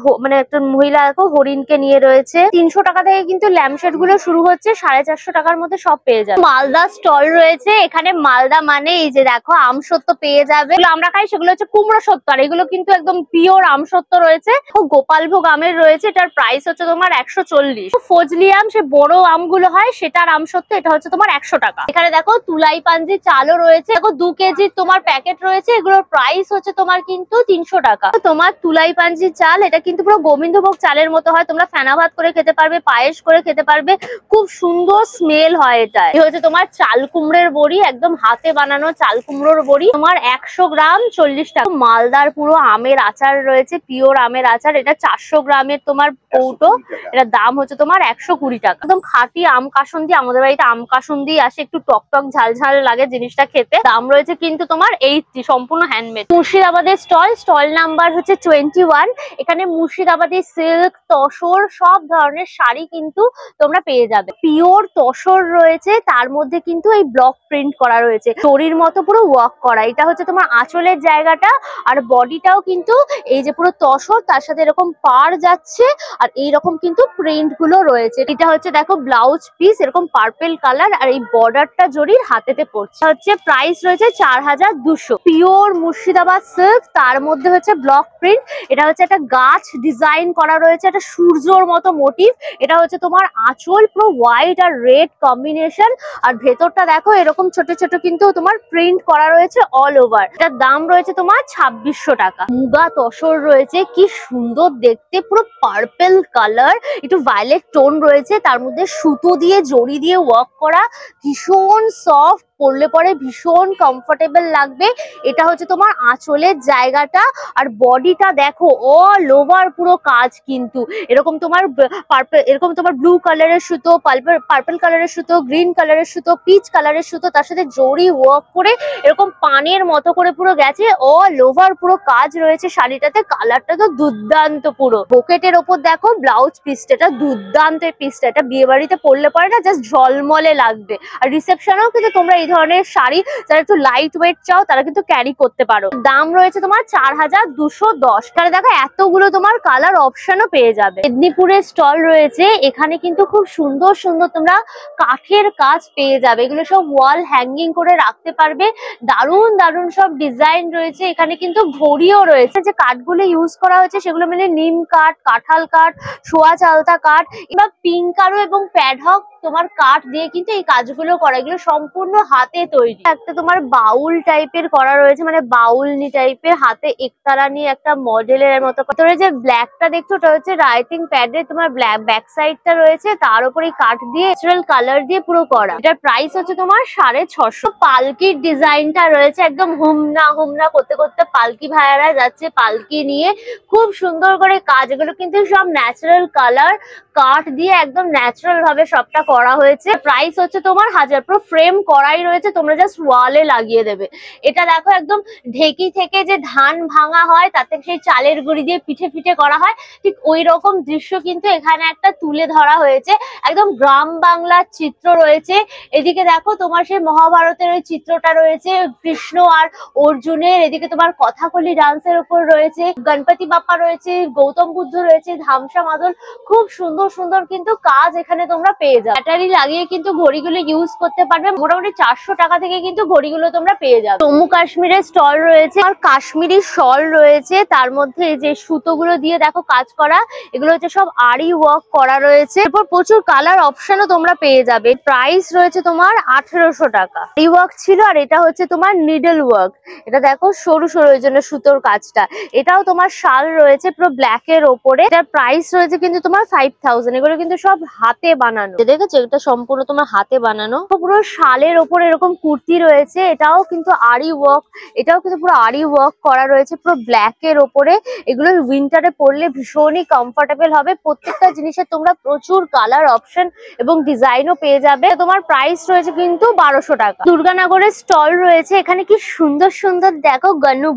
মহিলা দেখো হরিণকে নিয়ে রয়েছে। 300 টাকা থেকে কিন্তু ল্যাম্পশেড গুলো শুরু হচ্ছে, 450 টাকার মধ্যে সব পেয়ে যাবে। মালদা স্টল রয়েছে, এখানে মালদা মানে এই যে দেখো আমসত্ত্ব পেয়ে যাবে। আমরা খাই সেগুলো হচ্ছে কুমড়ো সত্ত্ব, আর এগুলো কিন্তু একদম পিওর আমসত্ত্ব রয়েছে। গোপালভোগ আমের রয়েছে, এটার প্রাইস হচ্ছে তোমার 140। ফজলি আম, সে বড় আমগুলো হয় সেটার আমসত্ত্ব, এটা হচ্ছে তোমার 100 টাকা। এখানে দেখো তুলাই পাঞ্জি চালও রয়েছে, দেখো 2 কেজি তোমার প্যাকেট রয়েছে, এগুলোর প্রাইস হচ্ছে তোমার কিন্তু 300 টাকা। তোমার তুলাই পাঞ্জি চাল, এটা কিন্তু পুরো গোবিন্দভোগ চালের মতো হয়, তোমরা ফেনা ভাত করে খেতে পারবে, পায়েস করে খেতে পারবে, খুব সুন্দর স্মেল হয় এটা। এই হচ্ছে তোমার চাল কুমড়োর বড়ি, একদম হাতে বানানো চাল কুমড়োর বড়ি, তোমার 100 গ্রাম 40 টাকা। মালদার পুরো আমের আচার রয়েছে, পিওর আমের আচার, এটা 400 গ্রামের তোমার কৌটো, এটার দাম হচ্ছে তোমার 120 টাকা। একদম খাঁটি আম কাসুন্দি, আমাদের বাড়িতে আম কাসুন্দি আসে, একটু টক টক ঝাল ঝাল লাগে জিনিসটা খেতে। দাম রয়েছে কিন্তু তোমার 80, সম্পূর্ণ হ্যান্ডমেড। মুর্শিদাবাদের স্টল নাম্বার হচ্ছে 21। এখানে মুর্শিদাবাদী সিল্ক, তসর সব ধরনের শাড়ি কিন্তু তোমরা পেয়ে যাবে। পিওর তসর রয়েছে, তার মধ্যে কিন্তু এই ব্লক প্রিন্ট করা রয়েছে, দড়ির মতো পুরো ওয়ার্ক করা। এটা হচ্ছে তোমার আঁচলের জায়গাটা, আর বডিটাও কিন্তু এই যে পুরো তসর, তার সাথে এরকম পাড় যাচ্ছে, আর এইরকম কিন্তু প্রিন্ট গুলো রয়েছে। এটা হচ্ছে দেখো ব্লাউজ পিস, এরকম পার্পেল কালার, আর এই বর্ডারটা জড়ির হাতেতে পড়ছে। হচ্ছে প্রাইস রয়েছে 4200। পিওর মুর্শিদাবাদ সিল্ক, তার মধ্যে হচ্ছে ব্লক প্রিন্ট। এটা হচ্ছে একটা গাছ ডিজাইন করা রয়েছে, একটা সূর্যর মতো মোটিভ। এটা হচ্ছে তোমার আঁচল, পুরো হোয়াইট আর রেড কম্বিনেশন, আর ভেতরটা দেখো এরকম ছোট ছোট কিন্তু তোমার প্রিন্ট করা রয়েছে অল ওভার। এটার দাম রয়েছে তোমার 2600 টাকা। মুগা তসর রয়েছে, কি সুন্দর দেখতে, পুরো পার্পেল কালার, একটু ভায়োলেট টোন রয়েছে, তার মধ্যে সুতো দিয়ে জড়ি দিয়ে ওয়ার্ক করা, ভীষণ সফট, পরলে পরে ভীষণ কমফোর্টেবল লাগবে। এটা হচ্ছে তোমার আঁচলের জায়গাটা, আর বডিটা দেখো অল ওভার পুরো কাজ কিন্তু এরকম তোমার ব্লু কালারের সুতো, পার্পল কালারের সুতো, গ্রিন কালারের সুতো, পিচ কালারের সুতো, তার সাথে জরি ওয়ার্ক করে এরকম পানের মতো করে পুরো গেছে, অল ওভার পুরো কাজ রয়েছে শাড়িটাতে। কালারটা তো দুর্দান্ত পুরো। পকেটের ওপর দেখো ব্লাউজ পিসটা, এটা দুর্দান্ত এই পিসটা, এটা বিয়ে বাড়িতে পরলে পরে না জাস্ট ঝলমলে লাগবে। আর রিসেপশনেও কিন্তু তোমরা এই ধরনের শাড়ি যারা একটু লাইট ওয়েট চাও তারা কিন্তু ক্যারি করতে পারো। দাম রয়েছে তোমার 4210। তাহলে দেখো এতগুলো তোমার কালার অপশনও পেয়ে যাবে। মেদিনীপুরের স্টল রয়েছে, এখানে কিন্তু খুব সুন্দর সুন্দর তোমরা কাঠের কাজ পেয়ে যাবে। এগুলো সব ওয়াল হ্যাঙ্গিং করে রাখতে পারবে। দারুণ দারুণ সব ডিজাইন রয়েছে। এখানে কিন্তু ঘড়িও রয়েছে। যে কাঠগুলো ইউজ করা হয়েছে সেগুলো মানে নিম কাঠ, কাঁঠাল কাঠ, সোয়া চালতা কাঠ, এবার পিঙ্কারো এবং প্যাডহক তোমার কাঠ দিয়ে কিন্তু এই কাজগুলো করা। এগুলো সম্পূর্ণ হাতে তৈরি। একটা তোমার বাউল টাইপের করা রয়েছে, মানে বাউলনি টাইপের, হাতে একতারা নিয়ে একটা মডেলের মতো। তোমরা যে ব্ল্যাকটা দেখছো ওটা হচ্ছে রাইটিং প্যাডে তোমার ব্যাক সাইডটা রয়েছে, তার উপরে কাঠ দিয়ে ন্যাচারাল কালার দিয়ে পুরো করা। এটার প্রাইস হচ্ছে তোমার 650। পালকির ডিজাইনটা রয়েছে, একদম হুমনা হুমনা করতে করতে পালকি ভাইয়ারা যাচ্ছে পালকি নিয়ে, খুব সুন্দর করে কাজ। এগুলো কিন্তু সব ন্যাচারাল কালার কাঠ দিয়ে একদম ন্যাচারাল ভাবে সবটা করা হয়েছে। প্রাইস হচ্ছে তোমার 1000। পুরো ফ্রেম করাই রয়েছে, তোমরা জাস্ট ওয়ালে লাগিয়ে দেবে। এটা দেখো একদম ঢেকি থেকে যে ধান ভাঙা হয় তাতে সেই চালের গুঁড়ি দিয়ে পিঠে পিঠে করা হয়, ঠিক ওই রকম দৃশ্য কিন্তু এখানে একটা তুলে ধরা হয়েছে। একদম গ্রাম বাংলার চিত্র রয়েছে। এদিকে দেখো তোমার সেই মহাভারতের ওই চিত্রটা রয়েছে, কৃষ্ণ আর অর্জুনের। এদিকে তোমার কথাকলি ডান্সের উপর রয়েছে, গণপতি বাপ্পা রয়েছে, গৌতম বুদ্ধ রয়েছে, ধামসা মাদল। খুব সুন্দর সুন্দর কিন্তু কাজ এখানে তোমরা পেয়ে যাবে। ব্যাটারি লাগিয়ে কিন্তু ঘড়িগুলো ইউজ করতে পারবে। মোটামুটি 400 টাকা থেকে কিন্তু ঘড়িগুলো তোমরা পেয়ে যাবে। জম্মু কাশ্মীরের স্টল রয়েছে আর কাশ্মীরি শল রয়েছে, তার মধ্যে এই যে সুতোগুলো দিয়ে দেখো কাজ করা, এগুলো হচ্ছে সব আরি ওয়ার্ক করা রয়েছে। এরপর প্রচুর কালার অপশনও তোমরা পেয়ে যাবে। প্রাইস রয়েছে তোমার 1800 টাকা। এই ওয়ার্ক ছিল, আর এটা হচ্ছে তোমার নিডল ওয়ার্ক। এটা দেখো সরু সরু এর জন্য সুতোর কাজটা। এটাও তোমার শাল রয়েছে পুরো ব্ল্যাক এর ওপরে। এটার প্রাইস রয়েছে কিন্তু তোমার 5000। এগুলো কিন্তু সব হাতে বানানো, দেখেছো এটা সম্পূর্ণ তোমার হাতে বানানো। পুরো শালের ওপর এরকম কুর্তি রয়েছে, এটাও কিন্তু আরি ওয়ার্ক, এটাও কিন্তু পুরো আরি ওয়ার্ক করা রয়েছে পুরো ব্ল্যাক এর ওপরে। এগুলো উইন্টারে পরলে ভীষণই কমফোর্টেবল হবে। প্রত্যেকটা জিনিসের তোমরা প্রচুর কালার অপশন এবং ডিজাইনও পেয়ে যাবে। তোমার প্রাইস রয়েছে কিন্তু 1200 টাকা। দুর্গানগরের স্টল রয়েছে, এখানে কি সুন্দর সুন্দর দেখো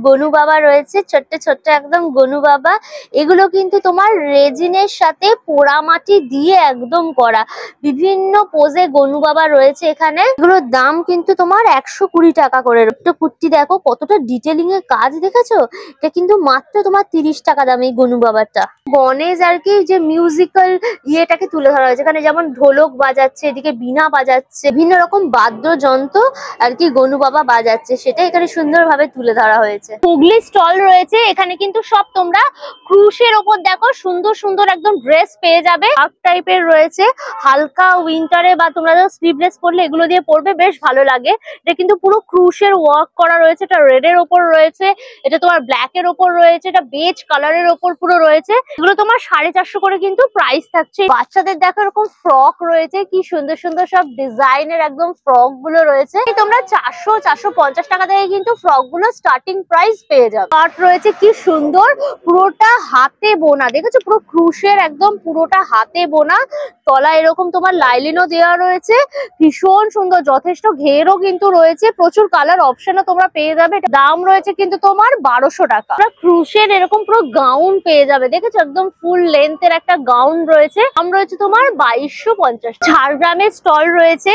গনু বাবা রয়েছে, ছোট্ট ছোট্ট একদম গনু বাবা। এগুলো কিন্তু তোমার রেজিনের সাথে পোড়ামাটি দিয়ে একদম করা, বিভিন্ন পোজে গনু বাবা রয়েছে এখানে। এগুলোর দাম কিন্তু তোমার 120 টাকা করে। একটা কুর্তি দেখো কতটা ডিটেলিং এর কাজ, দেখেছো? এটা কিন্তু মাত্র তোমার 30 টাকা দাম এই গনু বাবাটা। গণেশ আর কি যে মিউজিক্যাল ইয়েটাকে তুলে ধরা হয়েছে, এখানে যেমন ঢোলক বাজাচ্ছে, এদিকে বীণা বাজাচ্ছে, বিভিন্ন রকম বাদ্যযন্ত্র আর কি গনু বাবা বাজাচ্ছে, সেটা এখানে সুন্দরভাবে তুলে ধরা হয়েছে। হুগলি স্টল রয়েছে, এখানে কিন্তু সব তোমরা ক্রুশের ওপর দেখো সুন্দর সুন্দর একদম ড্রেস পেয়ে যাবে। হাফ টাইপের রয়েছে, হালকা উইন্টারে বা তোমরা স্লিভলেস পরলে এগুলো দিয়ে পরবে, বেশ ভালো লাগে। এটা কিন্তু পুরো ক্রুশের ওয়ার্ক করা রয়েছে। এটা রেড এর ওপর রয়েছে, এটা তোমার ব্ল্যাক এর ওপর রয়েছে, এটা বেজ কালারের ওপর পুরো রয়েছে। এগুলো তোমার 450 করে কিন্তু প্রাইস থাকছে। বাচ্চাদের দেখো এরকম ফ্রক রয়েছে, কি সুন্দর সুন্দর সব ডিজাইনের একদম ফ্রক গুলো রয়েছে। তোমরা 400-450 টাকা থেকে কিন্তু ফ্রক গুলো স্টার্টিং প্রাইস পেয়ে যাবে। কাট রয়েছে কি সুন্দর, পুরোটা হাতে বোনা, দেখেছো? পুরো ক্রুশের একদম পুরোটা হাতে বোনা, তলা এরকম তোমার লাইলিনও দেওয়া রয়েছে, ভীষণ সুন্দর। যথেষ্ট ঘেরও কিন্তু রয়েছে, প্রচুর কালার অপশনও তোমরা পেয়ে যাবে। দাম রয়েছে কিন্তু তোমার 1200 টাকা। ক্রুশের এরকম পুরো গাউন পেয়ে যাবে, দেখেছো? একদম ফুল লেন্থের একটা গাউন রয়েছে। দাম রয়েছে তোমার 2250। ঝাড়গ্রামের স্টল রয়েছে,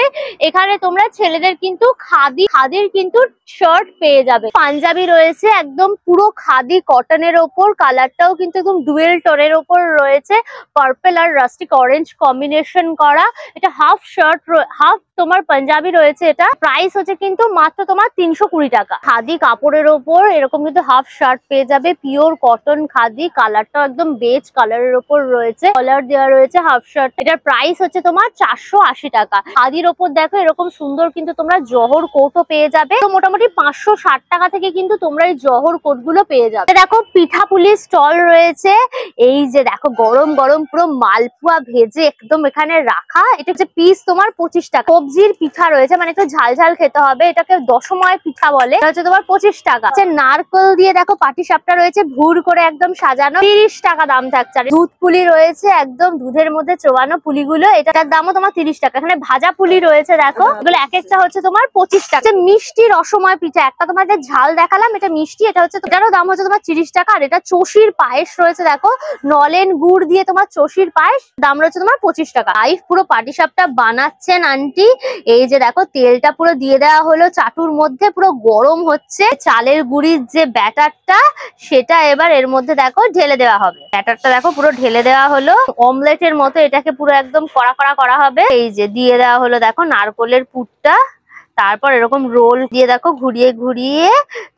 এখানে তোমরা ছেলেদের কিন্তু খাদির কিন্তু শার্ট পেয়ে যাবে। পাঞ্জাবি রয়েছে একদম পুরো খাদি কটনের ওপর, কালারটাও কিন্তু একদম ডুয়েল টোনের ওপর রয়েছে, পার্পল আর রাস্টিক অরেঞ্জ কম্বিনেশন করা। এটা হাফ শার্ট, হাফ তোমার পাঞ্জাবি রয়েছে। এটা প্রাইস হচ্ছে কিন্তু মাত্র তোমার 320 টাকা। খাদি কাপড়ের ওপর এরকম কিন্তু হাফ শার্ট পেয়ে যাবে, পিওর কটন খাদি, কালারটাও একদম বেজ কালারের ওপর রয়েছে, কলার দেওয়া রয়েছে হাফ শার্ট। এটার প্রাইস হচ্ছে তোমার 480 টাকা। খাদির ওপর দেখো এরকম সুন্দর কিন্তু তোমরা জহর কোটও পেয়ে যাবে। তো মোটামুটি 560 টাকা থেকে কিন্তু তোমরা এই জহর কোট গুলো পেয়ে যাবে। দেখো পিঠাপুলির স্টল রয়েছে, এই যে দেখো গরম গরম পুরো মালপোয়া ভেজে একদম এখানে রাখা, এটা হচ্ছে পিস তোমার 25 টাকা। সবজির পিঠা রয়েছে, মানে একটু ঝাল ঝাল খেতে হবে, এটাকে দশময় পিঠা বলে, এটা হচ্ছে তোমার 25 টাকা। নারকেল দিয়ে দেখো পাটিসাপটা রয়েছে, ভুর করে একদম সাজানো, 30 টাকা দাম থাকছে। আর দুধ পুলি রয়েছে, একদম দুধের মধ্যে চোবানো পুলিগুলো, এটার দামও তোমার 30 টাকা। এখানে ভাজা পুলি রয়েছে দেখো, এগুলো এক একটা হচ্ছে তোমার 25 টাকা। মিষ্টি রসময় পিঠা, একটা তোমাদের ঝাল দেখালাম, এটা মিষ্টি, এটা হচ্ছে এটারও দাম হচ্ছে তোমার 30 টাকা। আর এটা চষির পায়েস রয়েছে দেখো, নলেন গুড় দিয়ে তোমার চষির পায়েস, দাম রয়েছে তোমার 25 টাকা। লাইভ পুরো পাটিসাপটা বানাচ্ছেন আন্টি, এই যে দেখো তেলটা পুরো দিয়ে দেওয়া হলো চাটুর মধ্যে, পুরো গরম হচ্ছে। চালের গুঁড়ির যে ব্যাটারটা সেটা এবার এর মধ্যে দেখো ঢেলে দেওয়া হবে। ব্যাটারটা দেখো পুরো ঢেলে দেওয়া হলো, অমলেটের মতো এটাকে পুরো একদম কড়া কড়া করা হবে। এই যে দিয়ে দেওয়া হলো দেখো নারকলের পুরটা, তারপর এরকম রোল দিয়ে দেখো ঘুরিয়ে ঘুরিয়ে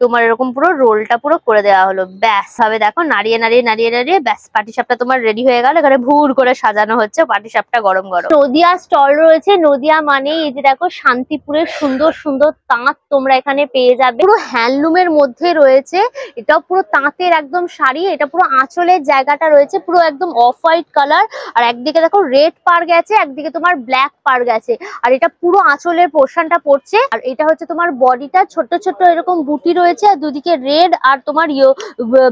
তোমার এরকম পুরো রোলটা পুরো করে দেওয়া হলো। ব্যাস হবে দেখো, নাড়িয়ে নাড়িয়ে নাড়িয়ে নাড়িয়ে ব্যাস পাটিসাপটা তোমার রেডি হয়ে গেল। এখানে ভুর করে সাজানো হচ্ছে পাটিসাপটা গরম গরম। নদিয়া স্টল রয়েছে, নদিয়া মানে এই যে দেখো শান্তিপুরের সুন্দর সুন্দর তাঁত তোমরা এখানে পেয়ে যাবে, পুরো হ্যান্ডলুমের মধ্যে রয়েছে। এটাও পুরো তাঁতের একদম শাড়ি, এটা পুরো আঁচলের জায়গাটা রয়েছে পুরো একদম অফ হোয়াইট কালার, আর একদিকে দেখো রেড পার গেছে, একদিকে তোমার ব্ল্যাক পার গেছে, আর এটা পুরো আঁচলের পোর্শনটা পড়ছে। আর এটা হচ্ছে তোমার বডিটা ছোট ছোট এরকম বুটি রয়েছে, আর দুদিকে রেড আর তোমার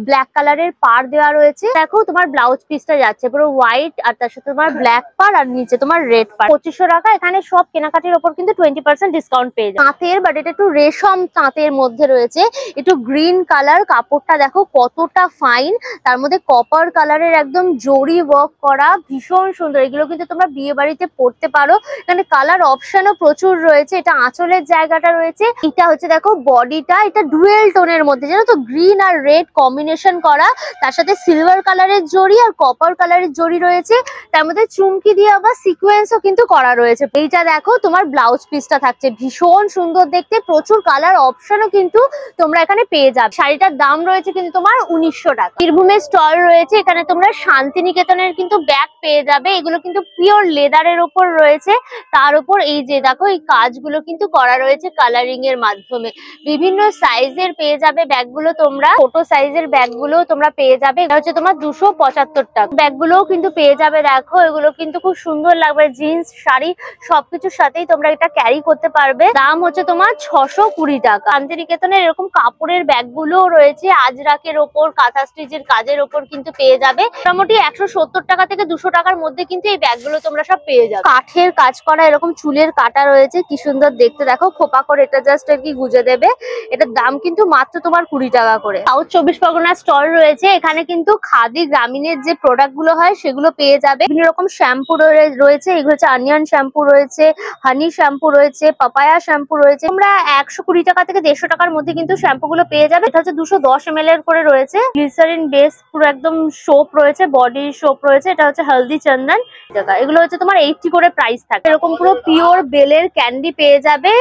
ব্ল্যাক কালারের পার দেওয়া রয়েছে। দেখো তোমার ব্লাউজ পিসটা যাচ্ছে পুরো হোয়াইট, আর তার সাথে তোমার ব্ল্যাক পার, আর নিচে তোমার রেড পার। 2500 টাকা। এখানে সব কেনাকাটির ওপর কিন্তু 20% ডিসকাউন্ট পেয়ে যায়। তাঁতের, বাট এটা একটু রেশম তাঁতের মধ্যে রয়েছে, একটু গ্রিন কালার, কাপড়টা দেখো কতটা ফাইন, তার মধ্যে কপার কালারের একদম জরি ওয়ার্ক করা, ভীষণ সুন্দর। এগুলো কিন্তু তোমরা বিয়ে বাড়িতে পরতে পারো। এখানে কালার অপশনও প্রচুর রয়েছে। এটা আঁচলের জায়গাটা রয়েছে, এটা হচ্ছে দেখো বডিটা, এটা ডুয়েল টোনের মধ্যে, জানো তো গ্রিন আর রেড কম্বিনেশন করা, তার সাথে সিলভার কালারের জরি আর কপার কালারের জরি রয়েছে, তার মধ্যে চুমকি দিয়ে আবার সিকোয়েন্সও কিন্তু করা রয়েছে। এইটা দেখো তোমার ব্লাউজ পিসটা থাকছে, ভীষণ সুন্দর দেখতে, প্রচুর কালার অপশনও কিন্তু তোমরা এখানে পেয়ে যাবে। শাড়িটার দাম রয়েছে কিন্তু তোমার 1900 টাকা। বীরভূমের স্টল রয়েছে, এখানে তোমরা শান্তিনিকেতনের কিন্তু ব্যাগ পেয়ে যাবে, এগুলো কিন্তু পিওর লেদারের ওপর রয়েছে, তার উপর এই যে দেখো এই কাজগুলো কিন্তু করা রয়েছে কালারিং এর মাধ্যমে। বিভিন্ন সাইজের পেয়ে যাবে ব্যাগগুলো, তোমরা ছোট সাইজের ব্যাগগুলো তোমরা পেয়ে যাবে, এটা হচ্ছে তোমার 275 টাকা। ব্যাগগুলোও কিন্তু পেয়ে যাবে দেখো, এগুলো কিন্তু খুব সুন্দর লাগবে, জিন্স শাড়ি সবকিছুর সাথেই তোমরা এটা ক্যারি করতে পারবে। দাম হচ্ছে তোমার 620 টাকা। শান্তিনিকেতনের এরকম কাপড়ের ব্যাগগুলোও রয়েছে, আজরাকের ওপর কাঁথা স্টিচের কাজের ওপর কিন্তু পেয়ে যাবে। মোটামুটি 170 টাকা থেকে 200 টাকার মধ্যে কিন্তু এই ব্যাগগুলো তোমরা সব পেয়ে যাবে। কাঠের কাজ করা এরকম চুলের কাটা রয়েছে, কি সুন্দর দেখতে দেখো, খোপা করে এটা জাস্ট আর কি গুজে দেবে। এটার দাম কিন্তু মাত্র তোমার 20 টাকা করে। সাউথ 24 পরগনা স্টল রয়েছে, এখানে কিন্তু খাদি গ্রামীণের যে প্রোডাক্ট গুলো হয় সেগুলো পেয়ে যাবে। বিভিন্ন রকম শ্যাম্পু রয়েছে, এগুলো হচ্ছে অনিয়ন শ্যাম্পু রয়েছে, হানি শ্যাম্পু রয়েছে, পাপায়া শ্যাম্পু রয়েছে। তোমরা 120 টাকা থেকে 150 টাকার মধ্যে কিন্তু শ্যাম্পু গুলো পেয়ে যাবে। এটা হচ্ছে 210 ml এর করে রয়েছে, গ্লিসারিন বেস পুরো একদম সোপ রয়েছে, বডি সোপ রয়েছে, এটা হচ্ছে হলদি চন্দন টাকা। এগুলো হচ্ছে তোমার 80 করে প্রাইস থাকে। এরকম পুরো পিওর বেলের ক্যান্ডি পেয়ে যাবে।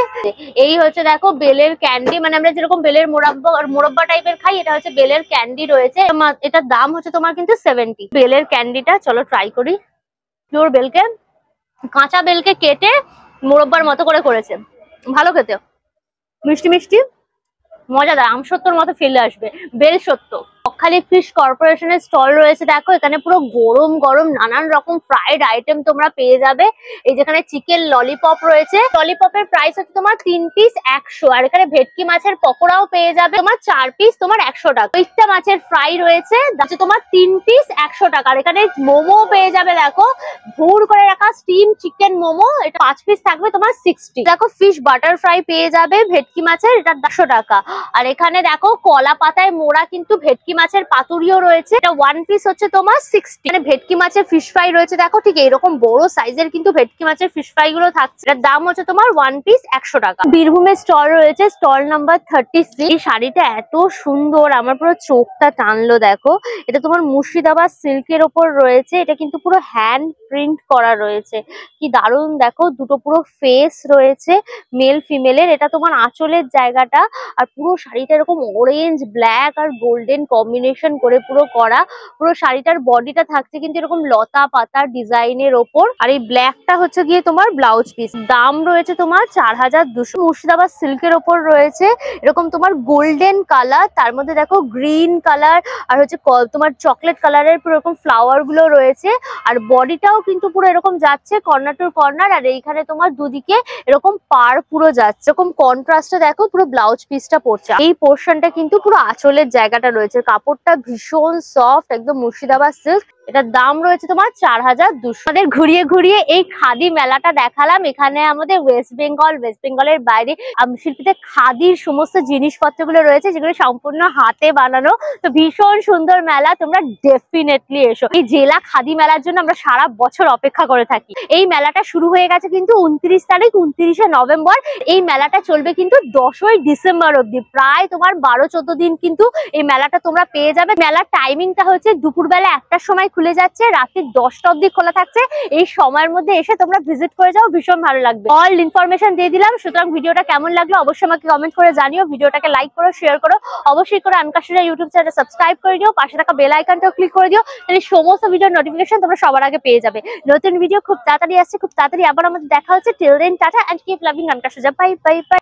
এই হচ্ছে দেখো বেলের ক্যান্ডি, মানে আমরা যেরকম বেলের মোরব্বা টাইপের খাই, এটা হচ্ছে বেলের ক্যান্ডি রয়েছে, এটার দাম হচ্ছে তোমার কিন্তু 70। বেলের ক্যান্ডিটা চলো ট্রাই করি। পিওর বেলকে, কাঁচা বেলকে কেটে মোরব্বার মতো করে করেছে, ভালো খেতে, মিষ্টি মিষ্টি মজাদার, আমসত্বর মতো ফিল আসবে, বেল সত্য। বকখালি ফিশ কর্পোরেশনের স্টল রয়েছে দেখো, এখানে পুরো গরম গরম নানান রকম ফ্রাইড আইটেম তোমরা পেয়ে যাবে। এই যেখানে চিকেন ললিপপ রয়েছে, ললিপপের প্রাইস হচ্ছে তোমার 3 পিস 100, আর এখানে ভেটকি মাছের পকোড়াও পেয়ে যাবে তোমার 4 পিস তোমার 100 টাকা। ইচ্ছা মাছের ফ্রাই রয়েছে তোমার 3 পিস 100 টাকা। আর এখানে মোমো পেয়ে যাবে দেখো, ভুর করে রাখা স্টিম চিকেন মোমো, এটা 5 পিস থাকবে তোমার 60। দেখো ফিশ বাটার ফ্রাই পেয়ে যাবে ভেটকি মাছের, এটা 100 টাকা। আর এখানে দেখো কলা পাতায় মোড়া কিন্তু ভেটকি মাছের পাতুরিও রয়েছে, এটা 1 পিস হচ্ছে তোমার 60। মানে ভেটকি মাছের ফিশ ফ্রাই রয়েছে দেখো, ঠিক এরকম বড় সাইজের কিন্তু ভেটকি মাছের ফিশ ফ্রাই গুলো থাকছে, এটার দাম হচ্ছে তোমার 1 পিস 100 টাকা। বীরভূমের স্টল রয়েছে, স্টল নাম্বার 36। এই শাড়িটা এত সুন্দর, আমার পুরো চোখটা টানলো দেখো। এটা তোমার মুর্শিদাবাদ সিল্কের ওপর রয়েছে, এটা কিন্তু পুরো হ্যান্ড প্রিন্ট করা রয়েছে, কি দারুণ দেখো, দুটো পুরো ফেস রয়েছে মেল ফিমেলের। এটা তোমার আঁচলের জায়গাটা, আর পুরো শাড়িটা এরকম অরেঞ্জ ব্ল্যাক আর গোল্ডেন কম্বিনেশন করে পুরো করা। পুরো শাড়িটার বডিটা থাকছে কিন্তু এরকম লতা পাতা ডিজাইনের ওপর, আর এই ব্ল্যাকটা হচ্ছে গিয়ে তোমার ব্লাউজ পিস। দাম রয়েছে তোমার 4200। মুর্শিদাবাদ সিল্কের ওপর রয়েছে, এরকম তোমার গোল্ডেন কালার, তার মধ্যে দেখো গ্রিন কালার আর হচ্ছে তোমার চকলেট কালারের পুরো এরকম ফ্লাওয়ার গুলো রয়েছে, আর বডিটাও কিন্তু পুরো এরকম যাচ্ছে কর্নার টু কর্নার, আর এইখানে তোমার দুদিকে এরকম পার পুরো যাচ্ছে। এরকম কন্ট্রাস্টে দেখো পুরো ব্লাউজ পিসটা পড়ছে। এই পোর্শনটা কিন্তু পুরো আঁচলের জায়গাটা রয়েছে, কাপড়টা ভীষণ সফট, একদম মুর্শিদাবাদ সিল্ক। এটার দাম রয়েছে তোমার 4200। আমাদের ঘুরিয়ে ঘুরিয়ে এই খাদি মেলাটা দেখালাম। এখানে আমাদের ওয়েস্ট বেঙ্গলের বাইরে শিল্পীদের খাদির সমস্ত জিনিসপত্রগুলো রয়েছে, যেগুলো সম্পূর্ণ হাতে বানানো। তো ভীষণ সুন্দর মেলা, তোমরা ডেফিনেটলি এসো। এই জেলা খাদি মেলার জন্য আমরা সারা বছর অপেক্ষা করে থাকি। এই মেলাটা শুরু হয়ে গেছে কিন্তু 29 তারিখ, 29শে নভেম্বর। এই মেলাটা চলবে কিন্তু 10ই ডিসেম্বর অব্দি, প্রায় তোমার 12-14 দিন কিন্তু এই মেলাটা তোমরা পেয়ে যাবে। মেলার টাইমিংটা হচ্ছে দুপুরবেলা 1টার সময় খুলে যাচ্ছে, রাত্রি 10টা অব্দি খোলা থাকছে। এই সময়ের মধ্যে এসে তোমরা ভিজিট করে যাও, ভীষণ ভালো লাগবে। অল ইনফরমেশন দিয়ে দিলাম, সুতরাং ভিডিওটা কেমন লাগলো অবশ্যই আমাকে কমেন্ট করে জানিও। ভিডিওটাকে লাইক করো, শেয়ার করো, অবশ্যই করে আমি কাশুরা ইউটিউব চ্যানেল সাবস্ক্রাইব করে দিও, পাশে থাকা বেল আইকনটাও ক্লিক করে দিও, তাহলে সমস্ত ভিডিওর নোটিফিকেশন তোমরা সবার আগে পেয়ে যাবে। নতুন ভিডিও খুব তাড়াতাড়ি আসছে, খুব তাড়াতাড়ি আবার আমাদের দেখা হচ্ছে। Till then tata and keep loving Ankasuja. Bye bye by.